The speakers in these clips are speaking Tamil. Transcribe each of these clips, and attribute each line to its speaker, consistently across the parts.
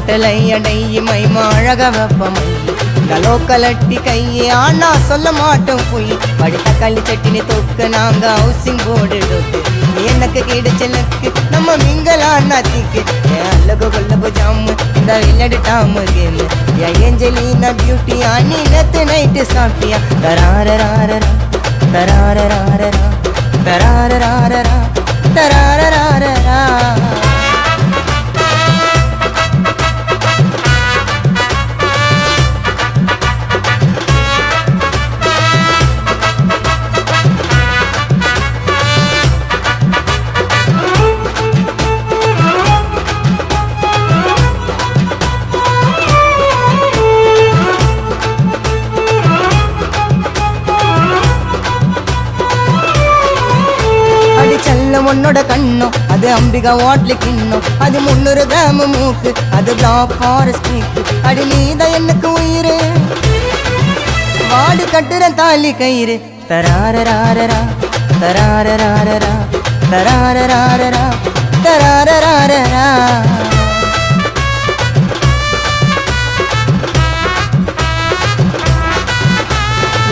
Speaker 1: வாண்டலை அடையி மைமா அழக வெப்பமை லோக்கலட்டி கையே ஆனா சொல்ல மாட்டோம் போய் படுத்த களி சட்டினி தொக்கு நாங்க ஹவுசிங் போர்டு டொக்கு எனக்கு கிடைச்சலுக்கு நம்ம மிங்கலான்னா திக்கு அல்லகு கொல்லகு ஜாமு இந்த விளையாடு டாமு கேமு ஏஞ்சலினா பியூட்டி ஆனி நேத்து நைட்டு சாப்பிட்டியா தராரராரரா தராரராரரா தராரராரரா தராரராரரா உன்னோட கண்ணும் அது அம்பிகா வாட்லி கிண்ணும் அது 300 கிராம் மூக்கு அது பிளாக் ஃபாரஸ்ட் அடி நீதான் எனக்கு உயிரு வாடு கட்டுற தாலி கயிறு தராரராரரா தராரராரரா தராரராரரா தராரராரரா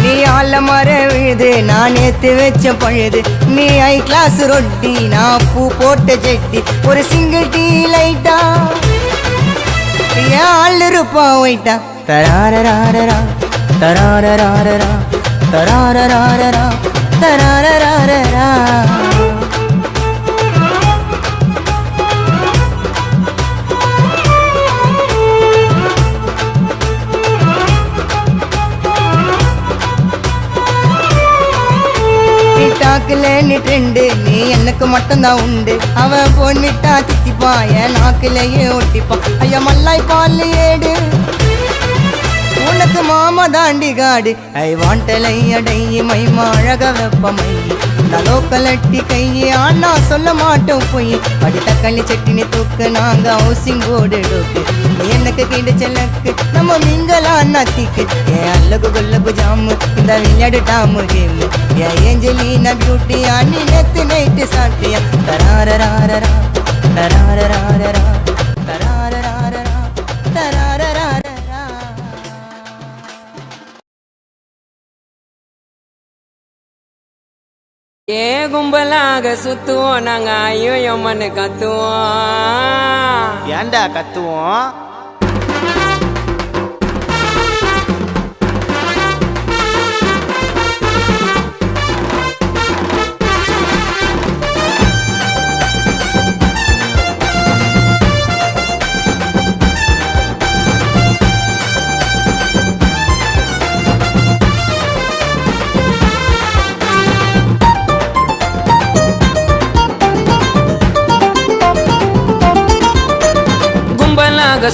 Speaker 1: நீ ஆல மரவிது நான் ஏத்து வச்ச பழுது நீ ஐ கிளாஸ் ரொட்டி நான் பூ போட்ட ஜெட்டி ஒரு சிங்கிள் டீ லைட்டா ஏன் ஆள் இருப்பா ஒயிட்டா தராரராரரா தராரராரரா தராரராரரா தராரராரரா நாக்குல நீ ட்ரெண்டு நீ எனக்கு மட்டும்தான் உண்டு அவன் போன் விட்டா தித்திப்பா என் நாக்குலையே ஒட்டிப்பா ஐயா மல்லாய் பால் ஏடு உனக்கு மாமா தாண்டி காடு ஐ வாண்டலை அடையி மைமா அழக வெப்பமை லோக்கலட்டி கையே ஆனா சொல்ல மாட்டோம் போய் படுத்த களி சட்டினி தூக்கு நாங்க ஹவுசிங் போர்டு டோக்கு எனக்கு கிடைச்சலுக்கு நம்ம மிங்கலான்னா திக்கு ஏன் அல்லகு கொல்லகு ஜாமு இந்த விளையாடு டாமு கேமு ஏஞ்சலினா பியூட்டி ஆனி நேத்து நைட்டு சாப்பிட்டியா தராரராரரா தராரராரரா தராரராரரா தராரராரரா
Speaker 2: ஏ கும்பலாக சுத்துவோம் நாங்க ஐயோ எம்மன்னு கத்துவோம்
Speaker 3: ஏண்டா கத்துவோம்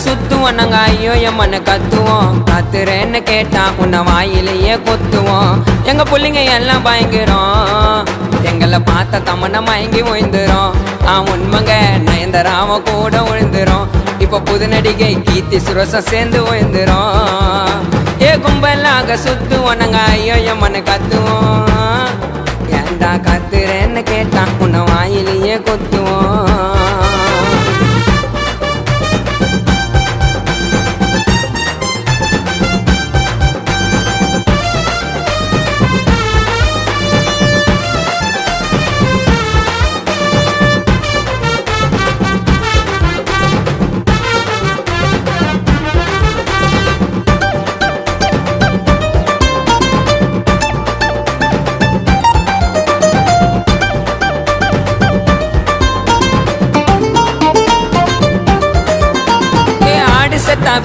Speaker 2: சுத்துவோம் நாங்க ஐயோ எம்மன்னு கத்துவோம் கத்துறேன்னு கேட்டா உன்னை வாயிலேயே கொத்துவோம் எங்க புள்ளிங்க எல்லாம் பயங்கரம் எங்களை பார்த்த தமனை மயங்கி விழுந்துரும் உண்மைங்க நயன்தராம கூட விழுந்துரும் இப்ப புது நடிகை கீர்த்தி சுரசம் சேர்ந்து விழுந்துரும் ஏ கும்பலாக சுத்துவோம் நாங்க ஐயோ எம்மன்னு கத்துவோம் ஏண்டா கத்துறேன்னு கேட்டா உன்னை வாயிலேயே கொத்துவோம்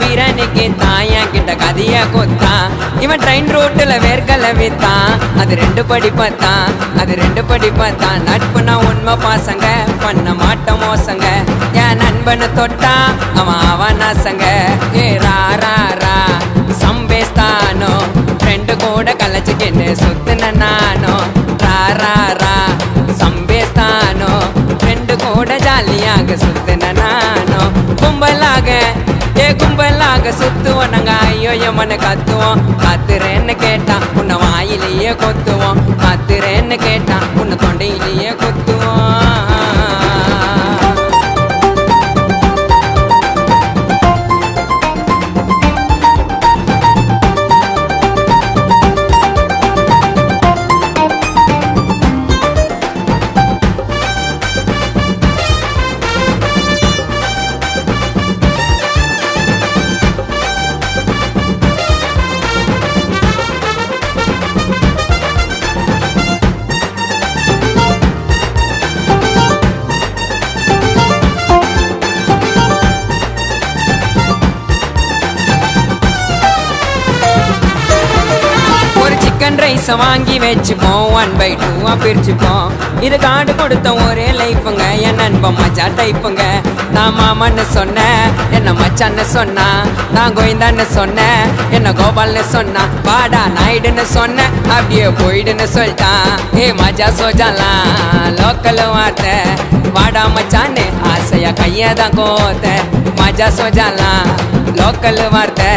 Speaker 2: வீரனுக்கு தாயா கிட்ட கதையா கொத்தா இவன் ட்ரெயின் ரோட்டுல வேர்க்கல வித்தான் அது 2 படி பார்த்தான் நட்புனா உண்மை பாசங்க பண்ண மாட்டோம் மோசங்க என் நண்பனை தொட்டா அவன் நாசங்க ஏ ரா சம்பேஸ்தானோ ஃப்ரெண்டு கூட கலைச்சுக்கின்னு சுத்துன நானோ ரா சம்பேஸ்தானோ ஃப்ரெண்டு கூட ஜாலியாக சுத்துன நானோ கும்பலாக சுத்துவோம் நாங்க ஐயோ எம்மன்னு கத்துவோம் கத்துறேன்னு கேட்டா உன்னை வாயிலேயே கொத்துவோம் கத்துறேன்னு கேட்டா உன்னை தொண்டையிலேயே கொத்துவோம் பாசம் வாங்கி வச்சுப்போம் 1/2 பிரிச்சுப்போம். இது காடு கொடுத்த ஒரே லைஃபுங்க, என் நண்பன் மச்சா டைப்புங்க. நான் மாமன்னு சொன்னேன், என்ன மச்சான்னு சொன்னா. நான் கோவிந்தான்னு சொன்னேன், என்ன கோபால்னு சொன்னா. வாடா நாயுடுன்னு சொன்னேன், அப்படியே போயிடுன்னு சொல்லிட்டான். மஜா சோஜாலாம் லோக்கல் வார்த்தை, வாடா மச்சான்னு ஆசையா கையதான் கோத்த. மஜா சோஜாலாம் லோக்கல் வார்த்தை,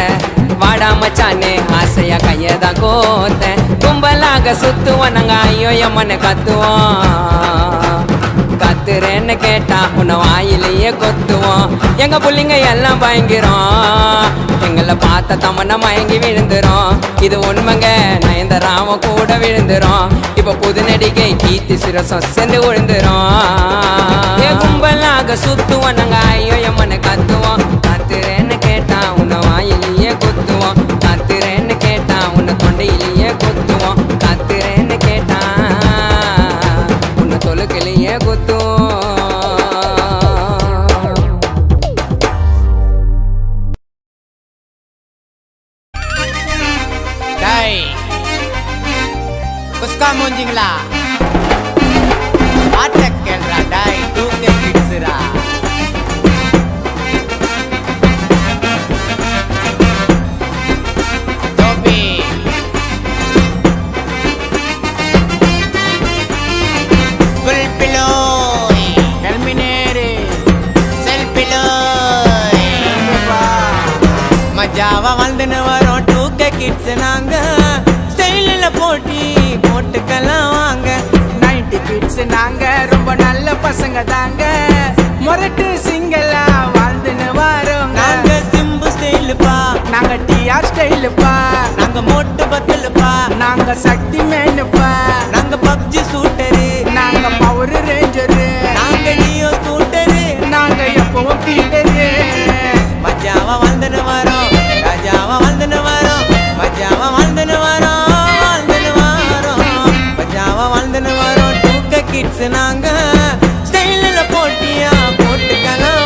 Speaker 2: வாடா மச்சானே ஆசையா கையதான் கோத்த. கும்பலாக சுத்துவோம் நாங்க ஐயோ எம்மன்னு கத்துவோம். கத்துறேன்னு கேட்டா உன்னை வாயிலேயே கொத்துவோம். எங்க புள்ளிங்க எல்லாம் பயங்கிறோம், எங்களை பார்த்த தமன்னா மயங்கி விழுந்துரும். இது உண்மைங்க, நயன்தாராம கூட விழுந்துரும். இப்ப புது நடிகை கீர்த்தி சுரேஷும் சேர்ந்து விழுந்துரும். கும்பலாக சுத்துவோம் நாங்க ஐயோ எம்மன்னு கத்துவோம். கத்துறேன்னு கேட்டா உன்னை வாயிலேயே கொத்துவோம். கத்துறேன்னு கேட்டா உன்னை தொண்டையிலேயே கொத்துவோம். கத்துறேன்னு கேட்டா உன்னை தொழுக்கிலேயே கொத்துவோம்.
Speaker 3: Kuska munjingla atak kelra dai tuke kitsira topi gulpiloi kalminere selpiloi majava vandana varom tuke kids nanga ஸ்டைலில் போட்டி போட்டுக்கலாம் வாங்க. 90 கிட்ஸ் நாங்க ரொம்ப நல்ல பசங்க தாங்க. மொரட்டு சிங்கலா வாழ்ந்துன்னு வரோங்க. நாங்க சிம்பு ஸ்டைலுப்பா, நாங்க டிஆர் ஸ்டைலுப்பா, நாங்க மோட்டு பத்தலுப்பா, நாங்க சக்தி மேனுப்பா, நாங்க பப்ஜி சூட்டரு, நாங்க பவர் ரேஞ்சரு, நாங்க நியோ ஸ்கூட்டரு, நாங்க எப்பவும் பீட்டரு. மஜாவா வாழ்ந்துன்னு வரோம், ராஜாவா வாழ்ந்துன்னு வரோம், மஜாவா வாழ்ந்துன்னு வரோம், வாழ்ந்துன்னு வரோம். டூக்க கிட்ஸ் நாங்க ஸ்டைலில் போட்டியா போட்டுக்கலாம்.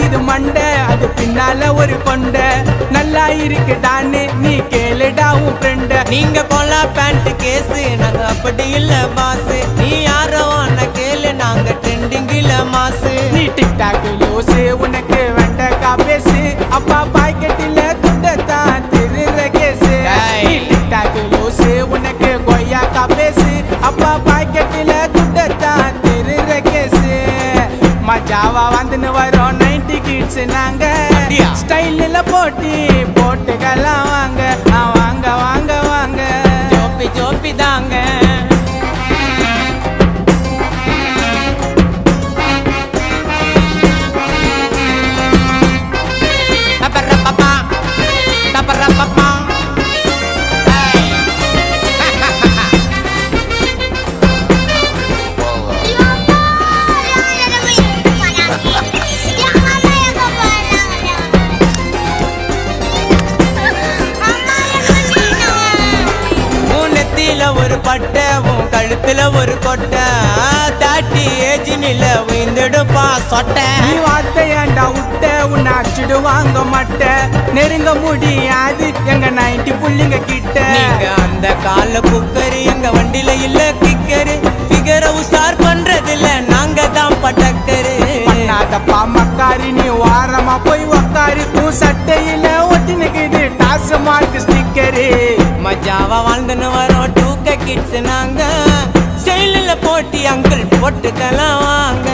Speaker 3: இது மண்டை, அது பின்னால ஒரு கொண்ட. நல்லா இருக்குடான்னு நீ கேளுடா உன் ஃப்ரெண்ட. நீங்க கொலா பேண்ட் கேஸு, நாங்க அப்படி இல்ல பாஸ். நீ யாரோ கேளு, நாங்க ட்ரெண்டிங்கில மாசு. நீ டிக்டாக் லூசு, உனக்கு வெண்டக்கா பேசு. அப்பா பாக்கெட்டில துண்டத்தான் திருற கேசு. நீ டிக்டாக் லூசு, உனக்கு கொய்யாக்கா பேசு. அப்பா பாக்கெட்டில துண்டத்தான் திருற கேசு. மஜாவா வந்துன்னு வரோம் 90 கிட்ஸ் நாங்க. ஸ்டைலில் போட்டி போட்டுக்கலாம் வாங்க. வாங்க வாங்க வாங்க, ஜோப்பி ஜோப்பி தாங்க. ஒரு பட்டை உன் கழுத்துல ஒரு கொட்டை. 30 ஏஜ் நில விழுந்துடுப்பா சொட்டை. நீ வார்த்தையாண்டா விட்ட, உன்னை அடிச்சிடுவாங்க மட்டை. நெருங்க முடியாது எங்க 90 புள்ளிங்க கிட்ட. நீங்க அந்த கால குக்கரு, எங்க வண்டியில இல்ல கிக்கரு. ஃபிகரை உசார் பண்றதில்ல, நாங்க தான் பட்டக்கரு. பண்ணாதப்பா மக்காரி, நீ வாரமா போய் உக்காரு. உன் சட்டையில ஒட்டினுக்குது டாஸ் மார்க் ஸ்டிக்கரு. மஜாவா வாழ்ந்துன்னு வரோம் டூக்க கிட்ஸ் நாங்க. ஸ்டைலில் போட்டி அங்கிள் போட்டுக்கலாம் வாங்க.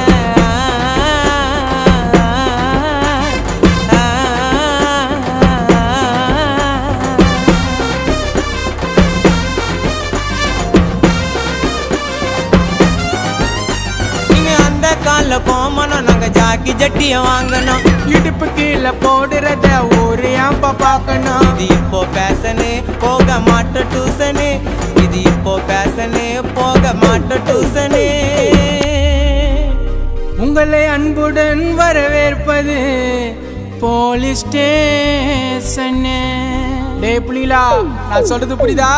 Speaker 3: கால கோமனம் நாங்க ஜாக்கி ஜட்டிய வாங்கணும். இடுப்பு கீழே போடுறத ஒரு ஆம்பா பார்க்கணும். இது இப்போ பேசனு போக மாட்டோம் டியூசனு. இது இப்போ பேசனு போக மாட்டோம் டியூசனு. உங்களை அன்புடன் வரவேற்பது போலீஸ் ஸ்டேஷன். டேய் புலிலா, நான் சொல்றது புரியுதா?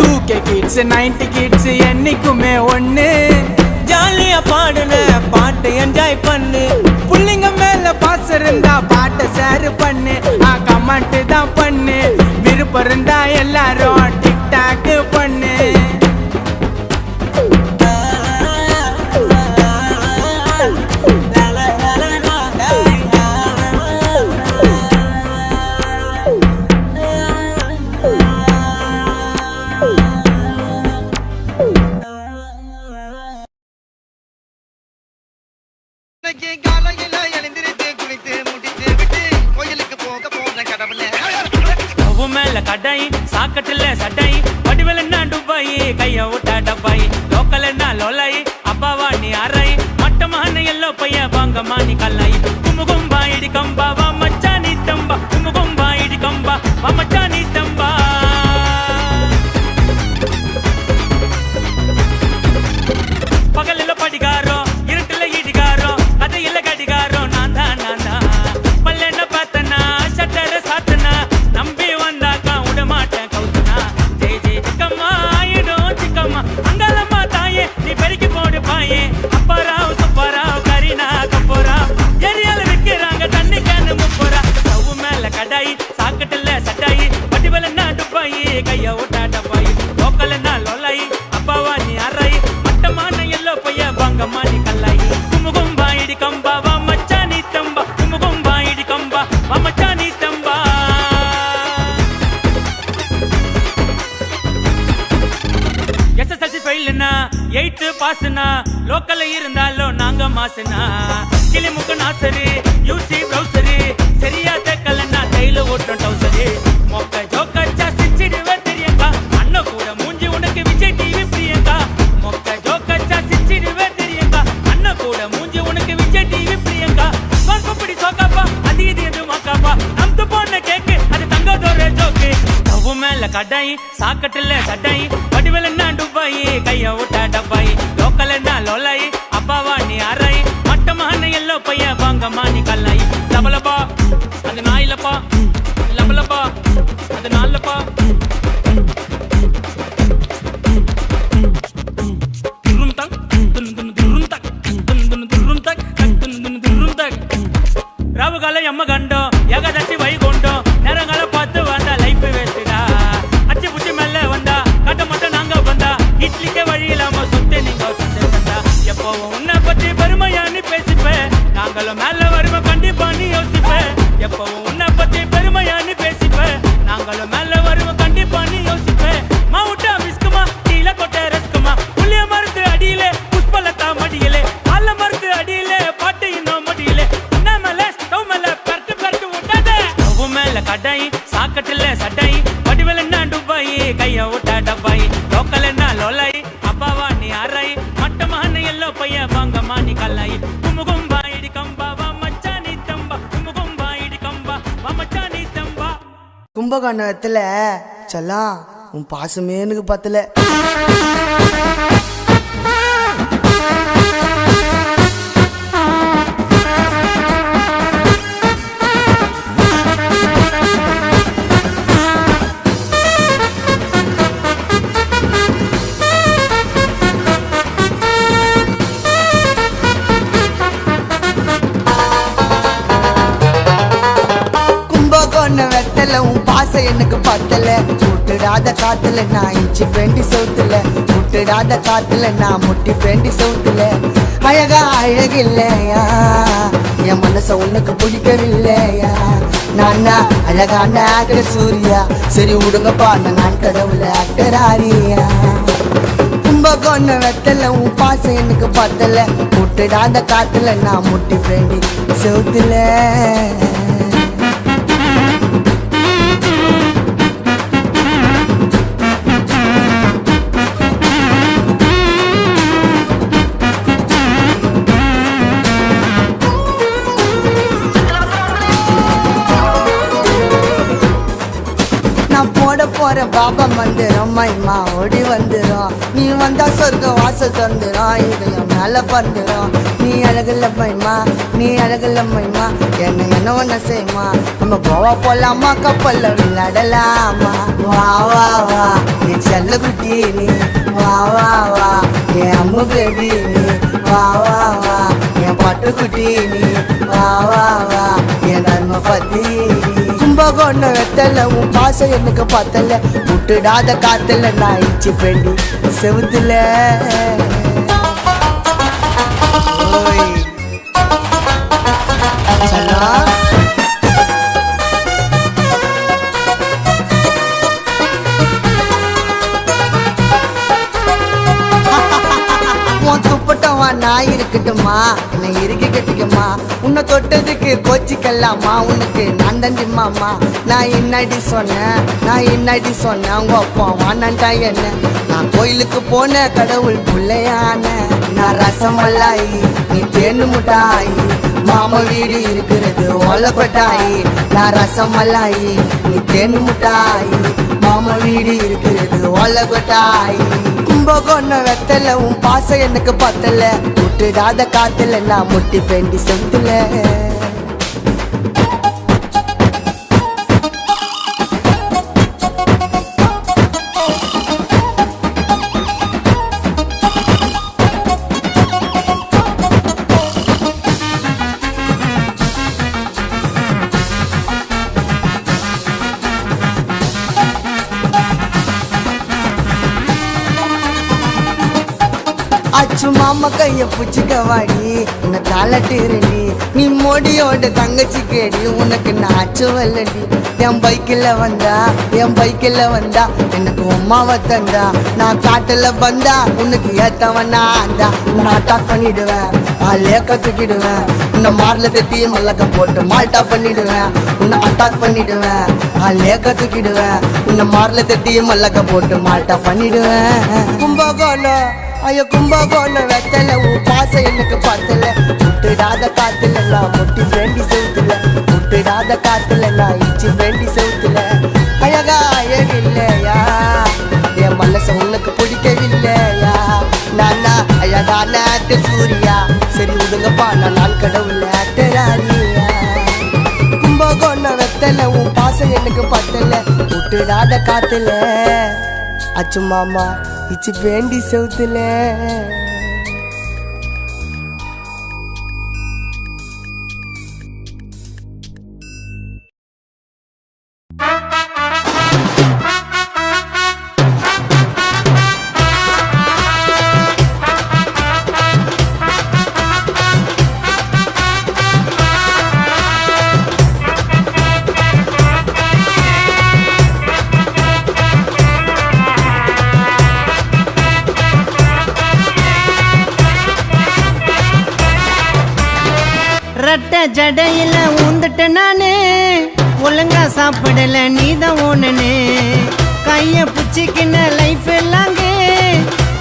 Speaker 3: 2K kids 90 kids என்னைக்குமே ஒண்ணு. ஜாலியா பாடுன பாட்டு என்ஜாய் பண்ணு. புள்ளிங்க மேல பாசம் இருந்தா பாட்டை ஷேர் பண்ணு. கமெண்ட் தான் பண்ணு. விருப்பம் இருந்தா எல்லாரும் டிக்டாக் பண்ணு.
Speaker 4: கடை சாக்கட்டுல சட்டை வடிவல் என்ன டுபாய் கைய விட்டா டப்பாய் லோக்கல் என்ன லோலாய் அப்பாவா நீ அரை மட்டமான எல்லோ பைய வாங்கம்மா நீ கல்லாய் கும்பா இடி கம்பா வா மச்சா நீ தம்பா கும்பா இடி கம்பா வா மச்சா நீ தம்பா. பகலில படிகாரோ இருட்டுல இடிகாரோ கதையில கடிகாரோ நான் தான் பல்லென்ன பார்த்தனா சட்டர சாத்தனா நம்பி வந்தாக்கா விடமாட்டேன் கவுத்தனா. ஜெய் ஜெய் சிக்கம்மா ஆயிடும் சிக்கம்மா அங்காளம்மா தாயே நீ பெருக்கி போடு பாயே. அப்பாராவ் சுப்பாராவ் கரீனா கப்போராவ் ஏரியால விற்கிறாங்க தண்ணி கேனு முப்போரா. ஸ்டவ் மேல கடாயி சாக்கட்டுல சட்டாயி வடிவல் என்ன டுப்பாயி கைய ஓட்டா டப்பாயி லோக்கல் என்ன லோலாயி அப்பாவா நீ அறாயி மட்டமான எல்லோ பைய வாங்கம்மா நீ கல்லாயி கும்பா இடி கம்பா வா மச்சா நீ தம்பா கும்பா இடி கம்பா வா மச்சா நீ தம்பா. SSLC ஃபெயில்னா 8th பாஸ்னா லோக்கல்ல இருந்தாலும் நாங்க மாசுனா. கிளிமுக்கு நாசரு யூசி ப்ரௌசரு சரியா தெக்கலன்னா தைல ஓட்டும் டவுசரு. மொக்க ஜோக்கச்சா சிச்சிடுவே தெரியக்கா அண்ணன் கூட மூஞ்சி உனக்கு விஜய் டிவி பிரியங்கா. மொக்க ஜோக்கச்சா சிச்சிடுவே தெரியக்கா அண்ணன் கூட மூஞ்சி உனக்கு விஜய் டிவி பிரியங்கா. சொர்க்கப்படி சோக்காப்பா அது இது எது மாக்காப்பா நம்து போன கேக்கு அது தங்கதோர ஜோக்கு. ஸ்டவ் மேல கடாய் சாக்கட்டுல சட்டாய் வடிவல் என்ன டுபாய் கைய விட்டா டப்பாய் லோக்கல் என்ன லோலாய் அப்பாவா நீ அறாய் மட்டமான எல்லோ பைய வாங்கம்மா நீ கல்லாய். லபலபா அது நாயிலப்பா லபலபா அது நாலப்பா. ராவுகால எம்ம கண்டோம் ஏகாதசி வைகுண்டோம் நேரங்கால பார்த்து வந்தா லைஃப் வேஸ்டா. அச்சு புச்சி மேல வந்தா கட்ட மட்டும் நாங்க வந்தா இட்லிக்கே வழி இல்லாம சுத்தி நீங்க சந்தேசந்தா. எப்பவும் உன்னை பத்தி பெருமையானு பேசிப்பேன் நாங்களும் மேல வருவ கண்டிப்பா நீ யோசிப்பேன். எப்பவும் உன்னை பத்தி பெருமையானு பேசிப்பேன் நாங்களும் மேல வருவ கண்டிப்பா நீ யோசிப்பேன். மாவுட்டா மிஸ்குமா கீழே கொட்ட ரஸ்குமா புள்ளிய மருந்து அடியிலே புஷ்பலத்தா மடியிலே கால மருந்து அடியிலே பாட்டு இன்னும் மடியிலே கடாய் சாக்கட்டுல சட்டாய் வடிவல் என்ன டுபாய் கைய விட்டா டப்பாய் லோக்கல் என்ன லோலாய் அப்பாவா நீ அறாய் மட்டமான எல்லோ பைய வாங்கம்மா நீ கல்லாய் கும்பா இடி கம்பா வா மச்சா நீ தம்பா கும்பா இடி கம்பா வா மச்சா நீ தம்பா.
Speaker 1: கும்பகோணத்துல செல்லாம் உன் பாசமே எனக்கு பத்தல. உன் பாசை எனக்கு பத்தல சுட்டுடாத காத்துல நான் இஞ்சி பேண்டி சவுத்துல சுட்டுடாத காத்துல நான் முட்டி பேண்டி சவுத்துல. அழகா அழகில்லையா என் மனச உனக்கு பிடிக்கவில்லையா. நானா அழகான ஆக்டர் சூர்யா சரி விடுங்கப்பா நான் கடவுள ஆக்டர் ஆரியா. கும்பகோண வெத்தல உன் பாசை எனக்கு பத்தல சுட்டுடாத காத்துல நான் முட்டி பேண்டி சவுத்துல. போற பாபா மந்திரம் மைமா ஓடி வந்துடும். நீ வந்தா சொர்க்க வாசல் திறந்துடும், இதயம் மேல பறந்துடும். நீ அழகுல மைமா, நீ அழகுல மைமா, என்ன ஒண்ணு செய்யுமா, நம்ம கோவா போலாமா, கப்பல்ல விளையாடலாமா. வா வா வா என் செல்ல குட்டி நீ, வா வா வா என் அம்மு பேபி நீ, வா வா வா என் பட்டு குட்டி நீ, வா வா வா என் நன்மை பத்தி. கும்பகோண வெத்தல உன் பாசம் எனக்கு பத்தல, விட்டுடாத காத்துல நான் இச்சி பெண்டி செவுத்துல. ஓய் சனா துப்பட்டவா நான் இருக்கட்டுமா, என்னை இறுக்கி கட்டிக்கமா, உன்னை தொட்டதுக்கு கோச்சிக்கலாமா, உனக்கு நான் தண்டிமாமா. நான் என்னடி சொன்னேன், நான் என்னடி சொன்னேன், உங்க அப்பா வானண்டா என்ன. நான் கோயிலுக்கு போன கடவுள் பிள்ளையான, நான் ரசமல்லாயி நீ தேனு முட்டாயி, மாமா வீடு இருக்கிறது ஓலப்பட்டாயி. நான் ரசமல்லாயி நீ தேனு முட்டாயி, மாமா வீடு இருக்கிறது ஓலப்பட்டாயி. கும்பகோண வெத்தல உன் பாசம் எனக்கு பத்தல, விட்டுடாத காத்துல நான் முட்டி பெண்டி செத்துல. அச்சு மாமா கைய புச்சுக்க வாடி, உன்னை தாளட்டுறடி, நீ மோடியோட தங்கச்சி கேடி, உனக்கு நான் அச்சு வரலடி. என் பைக்கில் வந்தா, என் பைக்கில் வந்தா, எனக்கு அம்மாவை தந்தா, நான் காட்டுல வந்தா உனக்கு ஏத்தவனா அந்த. நான் அட்டாக் பண்ணிடுவேன், லேக்க தூக்கிடுவேன், உன்னை மார்ல தட்டி மல்லக்க போட்டு மால்டா பண்ணிடுவேன். உன்னை அட்டாக் பண்ணிடுவேன், லேக்க தூக்கிடுவேன், உன்னை மார்ல தட்டி மல்லக்க போட்டு மால்டா பண்ணிடுவேன். கும்பகோணம் ஐயோ கும்பகோண வெத்தல உன் பாசம் எனக்கு பத்தல, விட்டுடாத காத்துல நான் முட்டி வேண்டி செவுத்துல, விட்டுடாத காத்துல நான் இச்சி வேண்டி செவுத்துல. அழகா அழகில்லையா என் மனச உனக்கு பிடிக்கவில்லையா, நானா அழகான ஆக்டர் சூர்யா, சரி விடுங்கப்பா நான் கடவுள் ஆக்டராரியா. கும்பகோண வெத்தல உன் பாசம் எனக்கு பத்தல, விட்டுடாத காத்துல அச்சு மாமா இச்சி வேண்டி செவுத்துல.
Speaker 5: ரெட்ட ஜடையில ஊந்துட்ட நானு, ஒழுங்கா சாப்பிடல நீதான் ஒண்ணுன்னு, கைய புச்சிக்கின லைஃப் எல்லாங்க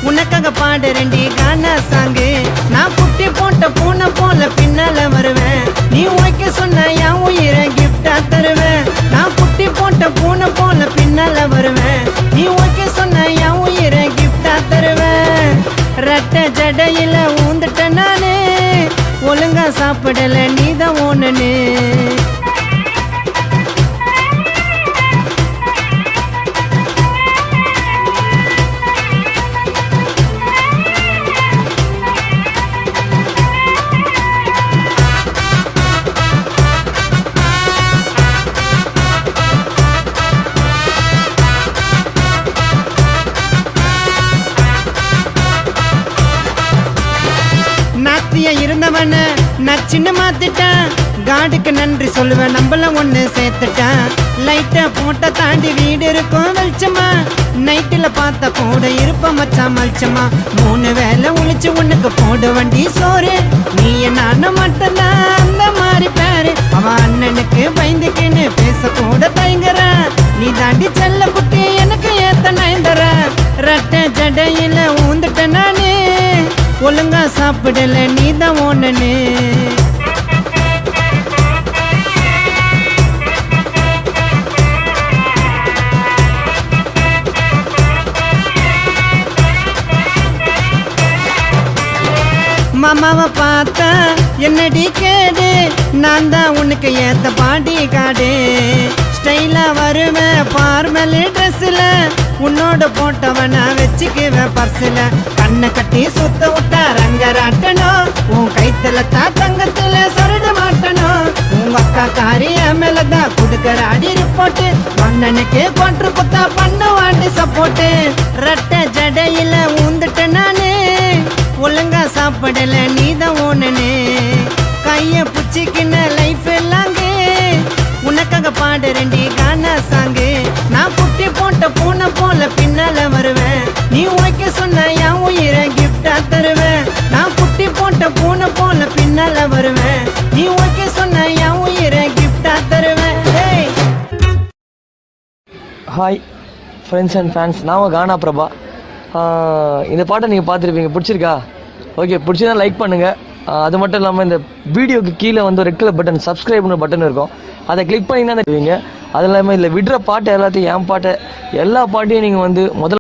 Speaker 5: உனக்காக பாடுறேன்டி கானா சாங்கு. நான் குட்டி போட்ட பூனை போல பின்னால வருவேன், நீ ஓகே சொன்ன என் உயிரை கிஃப்டா தருவேன். நான் குட்டி போட்ட பூனை போல பின்னால வருவேன், நீ ஓகே சொன்ன என் உயிரை கிஃப்டா தருவேன். ரெட்ட ஜடையில ஊந்துட்ட நானு, ஒழுங்கா சாப்பிடல நீதான் ஒண்ணுன்னு. நாத்தியா இருந்தவன நச்சின்னு மாத்திட்டான், காடுக்கு நன்றி சொல்லுவேன் நம்மள ஒண்ணு சேர்த்துட்டான். லைட்டா போட்ட தாண்டி வீடு இருக்கும் வெளிச்சமா, நைட்டுல பார்த்த கூட இருப்ப மச்சான் மலிச்சமா. 3 வேளை ஒழிச்சு உனக்கு போட வண்டி சோறு, நீ நானும் மட்டும்தான் அந்த மாதிரி பேரு. அவன் அண்ணனுக்கு பயந்துக்கின்னு பேச கூட தயங்குற, நீ தாண்டி செல்ல குட்டி எனக்கு ஏத்த நயந்தர. ரெட்ட ஜடையில ஊந்துட்ட நானு, ஒழுங்கா சாப்பிடல நீதான் ஒண்ணுன்னு. அக்காவை பார்த்தா என்னடி கேடு, நான் தான் உனக்கு ஏத்த பாடி காடு. ஸ்டைலா வருவேன் ஃபார்மல் ட்ரெஸ்ல, உன்னோட போட்டவன வச்சுக்குவேன் பர்ஸ்ல. கண்ணை கட்டி சுத்த விட்டா ரங்கராட்டணும், உன் கைத்துல தங்கத்துல சொருட மாட்டணும். உங்க அக்கா காரிய மேலதான் குடுக்கற அடி ரிப்போர்ட்டு, மன்னனுக்கு கொன்று குத்தா பண்ணுவாண்டி சப்போர்ட்டு. ரெட்டை ஜடையில ஊந்துட்ட நானு, ஒழுங்கா சாப்பிடல நீதான் ஓனனே. கைய புச்சிக்கின லைஃப் எல்லாங்க, உனக்காக பாடுறேன்டி கானா சாங்கு. நான் குட்டி போட்ட பூனை போல பின்னால வருவேன், நீ ஓகே சொன்ன என் உயிரை கிஃப்டா தருவேன். நான் குட்டி போட்ட பூனை போல பின்னால வருவேன், நீ ஓகே சொன்ன என் உயிரை கிஃப்டா தருவேன். ஏய்
Speaker 6: ஹாய் ஃப்ரெண்ட்ஸ் அண்ட் ஃபேன்ஸ், நான் கானா பிரபா. இந்த பாட்டை நீங்கள் பார்த்துருப்பீங்க, பிடிச்சிருக்கா? ஓகே, பிடிச்சிருந்தா லைக் பண்ணுங்கள். அது மட்டும் இல்லாமல் இந்த வீடியோக்கு கீழே வந்து ரெட் கலர் பட்டன் சப்ஸ்கிரைப்னு பட்டன் இருக்கும், அதை கிளிக் பண்ணிங்கன்னா தெரிவிங்க. அது இல்லாமல் இதில் விடுற பாட்டு எல்லாத்தையும், என் பாட்டை எல்லா பாட்டையும் நீங்கள் வந்து முதல்ல